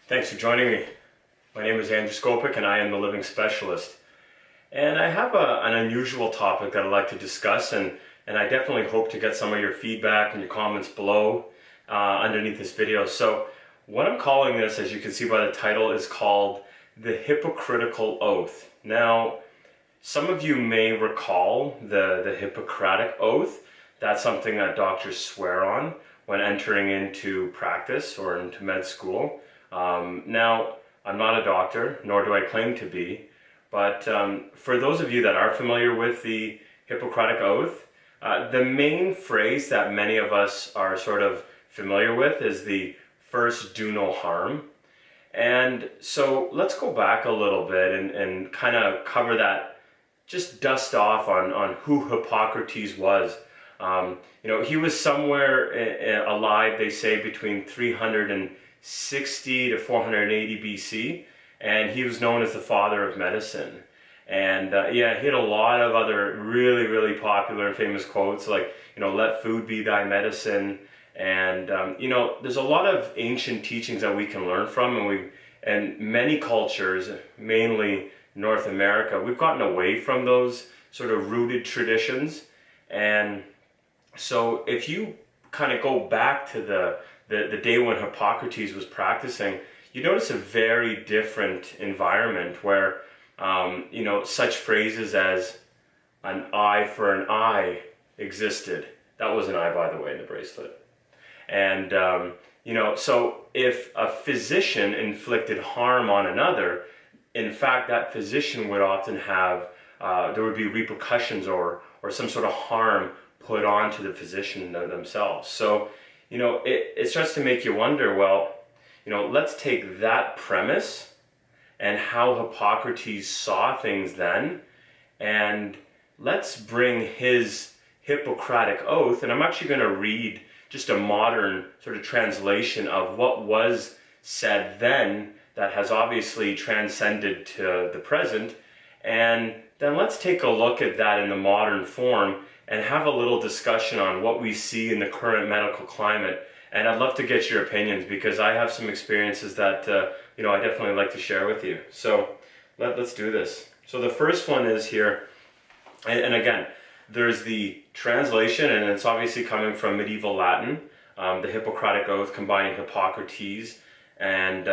Thanks for joining me. My name is Andrew Skopik and I am the Living Specialist. And I have an unusual topic that I'd like to discuss, and I definitely hope to get some of your feedback and your comments below underneath this video. So what I'm calling this, as you can see by the title, is called the Hippocritical Oath. Now, some of you may recall the Hippocratic Oath. That's something that doctors swear on when entering into practice or into med school. Now, I'm not a doctor, nor do I claim to be, but for those of you that are familiar with the Hippocratic Oath, the main phrase that many of us are sort of familiar with is the first do no harm. And so let's go back a little bit and kind of cover that, just dust off on who Hippocrates was. He was somewhere alive, they say, between 360 to 480 BC, and he was known as the father of medicine. And he had a lot of other really, really popular and famous quotes, like, let food be thy medicine. And, there's a lot of ancient teachings that we can learn from, and many cultures, mainly North America, we've gotten away from those sort of rooted traditions. And so if you kind of go back to the day when Hippocrates was practicing, you notice a very different environment where, such phrases as an eye for an eye existed. That was an eye, by the way, in the bracelet. And, so if a physician inflicted harm on another, in fact, that physician would often have, there would be repercussions or some sort of harm put onto the physician themselves. So, it starts to make you wonder, well, let's take that premise and how Hippocrates saw things then, and let's bring his Hippocratic Oath, and I'm actually going to read just a modern sort of translation of what was said then that has obviously transcended to the present, and then let's take a look at that in the modern form and have a little discussion on what we see in the current medical climate. And I'd love to get your opinions, because I have some experiences that I definitely like to share with you. So let's do this. So the first one is here, and again, there's the translation, and it's obviously coming from medieval Latin, the Hippocratic Oath combining Hippocrates. And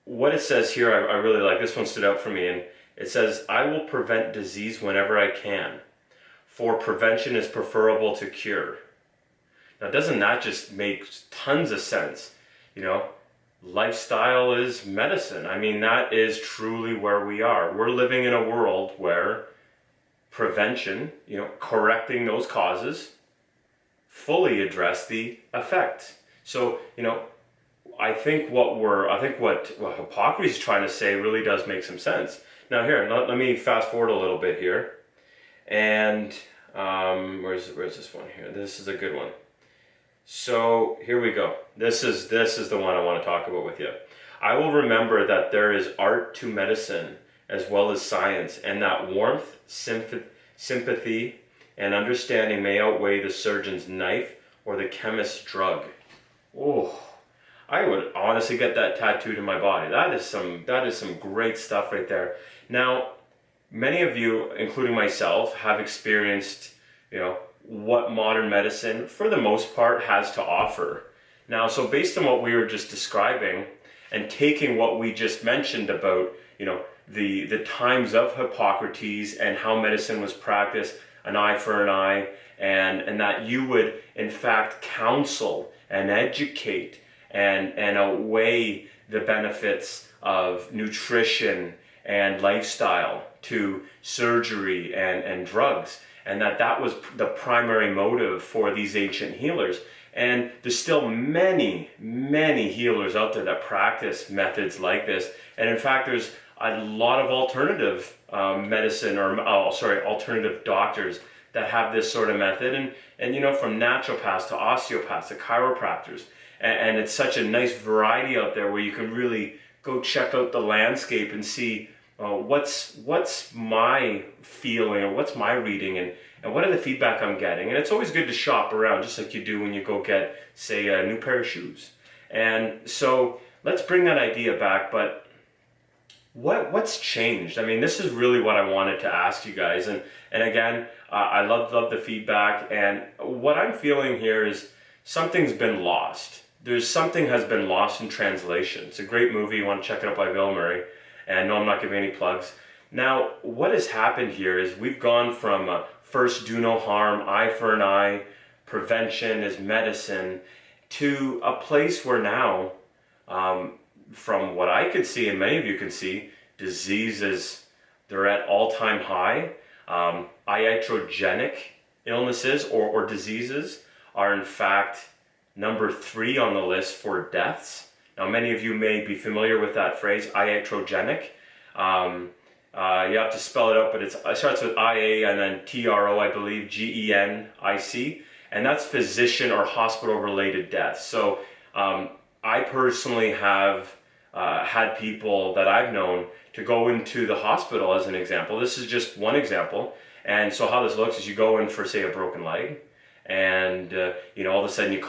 what it says here, I really like. This one stood out for me, and it says, "I will prevent disease whenever I can, for prevention is preferable to cure." Now, doesn't that just make tons of sense? Lifestyle is medicine. I mean, that is truly where we are. We're living in a world where prevention, correcting those causes, fully address the effect. So, I think what Hippocrates is trying to say really does make some sense. Now here, let me fast forward a little bit here. And where's this one here? This is a good one. So here we go. This is the one I want to talk about with you. "I will remember that there is art to medicine as well as science, and that warmth, sympathy, and understanding may outweigh the surgeon's knife or the chemist's drug." Oh, I would honestly get that tattooed in my body. That is some great stuff right there. Now, many of you, including myself, have experienced, what modern medicine, for the most part, has to offer. Now, so based on what we were just describing, and taking what we just mentioned about, the times of Hippocrates and how medicine was practiced, an eye for an eye, and that you would, in fact, counsel and educate and outweigh the benefits of nutrition and lifestyle to surgery and drugs, and that was the primary motive for these ancient healers. And there's still many, many healers out there that practice methods like this. And in fact, there's a lot of alternative alternative doctors that have this sort of method. And from naturopaths to osteopaths to chiropractors. And it's such a nice variety out there where you can really go check out the landscape and see what's my feeling or what's my reading and what are the feedback I'm getting. And it's always good to shop around, just like you do when you go get, say, a new pair of shoes. And so let's bring that idea back. But what's changed? I mean, this is really what I wanted to ask you guys. And again, I love the feedback. And what I'm feeling here is something's been lost. There's something has been lost in translation. It's a great movie. You want to check it out by Bill Murray. And no, I'm not giving any plugs. Now, what has happened here is we've gone from first do no harm, eye for an eye, prevention is medicine, to a place where now, from what I could see and many of you can see, diseases, they're at all-time high. Iatrogenic illnesses or diseases are in fact number 3 on the list for deaths. Now, many of you may be familiar with that phrase, iatrogenic. You have to spell it out, but it starts with IA and then TRO, I believe, GENIC, and that's physician or hospital-related deaths. So I personally have had people that I've known to go into the hospital as an example. This is just one example. And so how this looks is you go in for, say, a broken leg, and all of a sudden you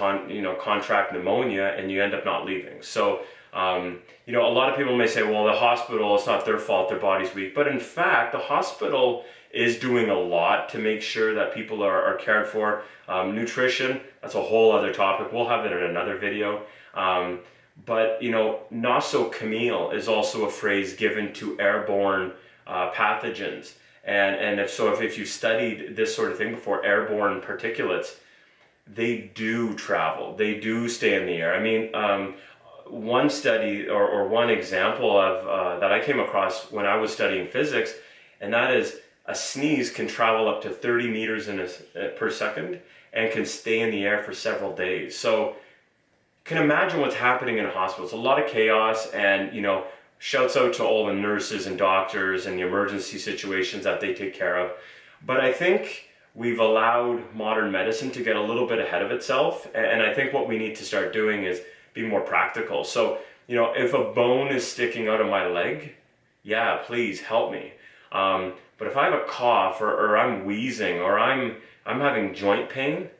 contract pneumonia and you end up not leaving. So a lot of people may say, well, the hospital, it's not their fault, their body's weak. But in fact, the hospital is doing a lot to make sure that people are cared for. Nutrition, that's a whole other topic. We'll have it in another video. But nosocomial is also a phrase given to airborne pathogens. And if you studied this sort of thing before, airborne particulates, they do travel, they do stay in the air. I mean, one study or one example of that I came across when I was studying physics, and that is a sneeze can travel up to 30 meters per second and can stay in the air for several days. So you can imagine what's happening in hospitals. A lot of chaos, and shouts out to all the nurses and doctors and the emergency situations that they take care of. But I think we've allowed modern medicine to get a little bit ahead of itself. And I think what we need to start doing is be more practical. So, if a bone is sticking out of my leg, yeah, please help me. But if I have a cough or I'm wheezing or I'm having joint pain,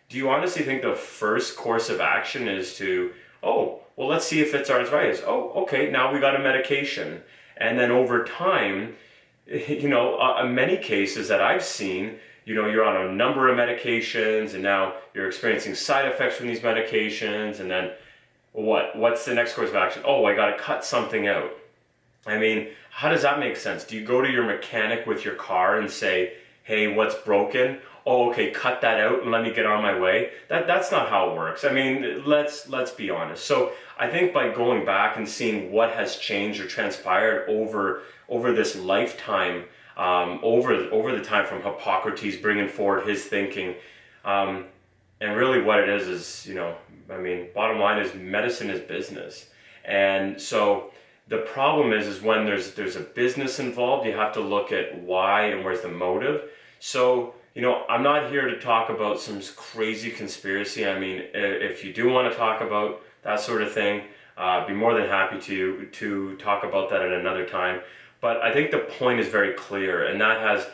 do you honestly think the first course of action is to, well, let's see if it's arthritis. Okay, now we got a medication. And then over time, in many cases that I've seen, you're on a number of medications and now you're experiencing side effects from these medications. And then what's the next course of action? I got to cut something out. I mean, how does that make sense? Do you go to your mechanic with your car and say, hey, what's broken? Okay, cut that out and let me get on my way. That's not how it works. I mean, let's be honest. So I think by going back and seeing what has changed or transpired over this lifetime, over the time from Hippocrates bringing forward his thinking, and really what it is bottom line is medicine is business. And so the problem is when there's a business involved, you have to look at why and where's the motive. So I'm not here to talk about some crazy conspiracy. I mean, if you do want to talk about that sort of thing, I'd be more than happy to talk about that at another time. But I think the point is very clear, and that has,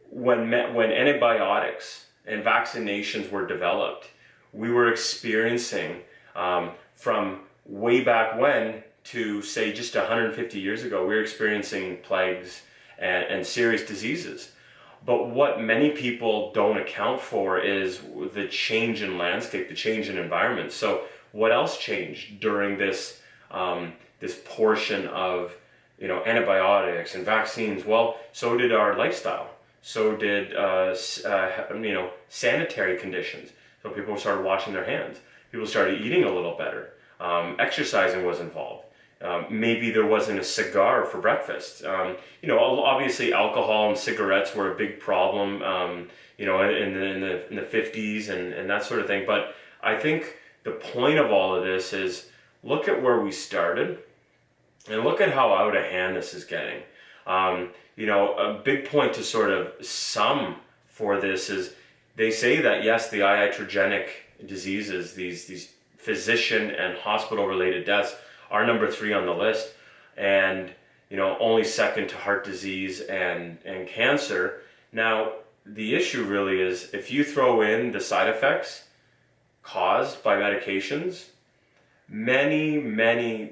when antibiotics and vaccinations were developed, we were experiencing from way back when to say just 150 years ago, we were experiencing plagues and serious diseases. But what many people don't account for is the change in landscape, the change in environment. So what else changed during this portion of antibiotics and vaccines? Well, so did our lifestyle. So did sanitary conditions. So people started washing their hands. People started eating a little better. Exercising was involved. Maybe there wasn't a cigar for breakfast. Obviously alcohol and cigarettes were a big problem, in the 50s and that sort of thing. But I think the point of all of this is look at where we started and look at how out of hand this is getting. A big point to sort of sum for this is they say that, yes, the iatrogenic diseases, these physician and hospital related deaths, are number 3 on the list, and only second to heart disease and cancer. Now, the issue really is if you throw in the side effects caused by medications, many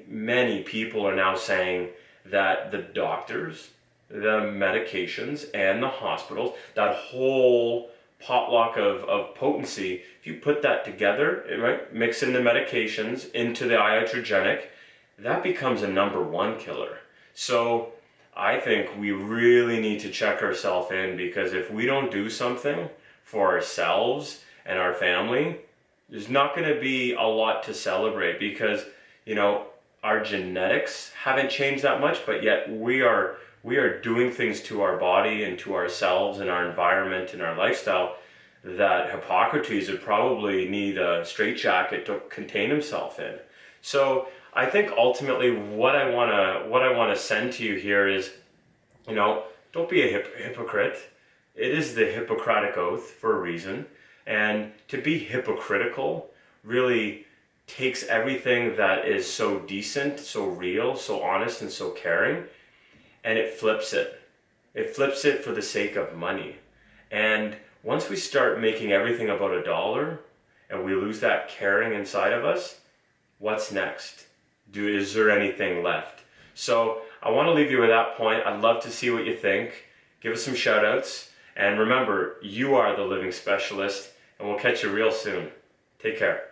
people are now saying that the doctors, the medications, and the hospitals, that whole potluck of potency, if you put that together, right, mix in the medications into the iatrogenic, that becomes a #1 killer. So I think we really need to check ourselves in, because if we don't do something for ourselves and our family, there's not going to be a lot to celebrate, because, you know, our genetics haven't changed that much, but yet we are doing things to our body and to ourselves and our environment and our lifestyle that Hippocrates would probably need a straitjacket to contain himself in. So I think ultimately what I want to send to you here is, you know, don't be a hypocrite. It is the Hippocratic Oath for a reason. And to be hypocritical really takes everything that is so decent, so real, so honest, and so caring, and it flips it. It flips it for the sake of money. And once we start making everything about $1 and we lose that caring inside of us, what's next? Is there anything left? So I want to leave you with that point. I'd love to see what you think. Give us some shout outs. And remember, you are the living specialist, and we'll catch you real soon. Take care.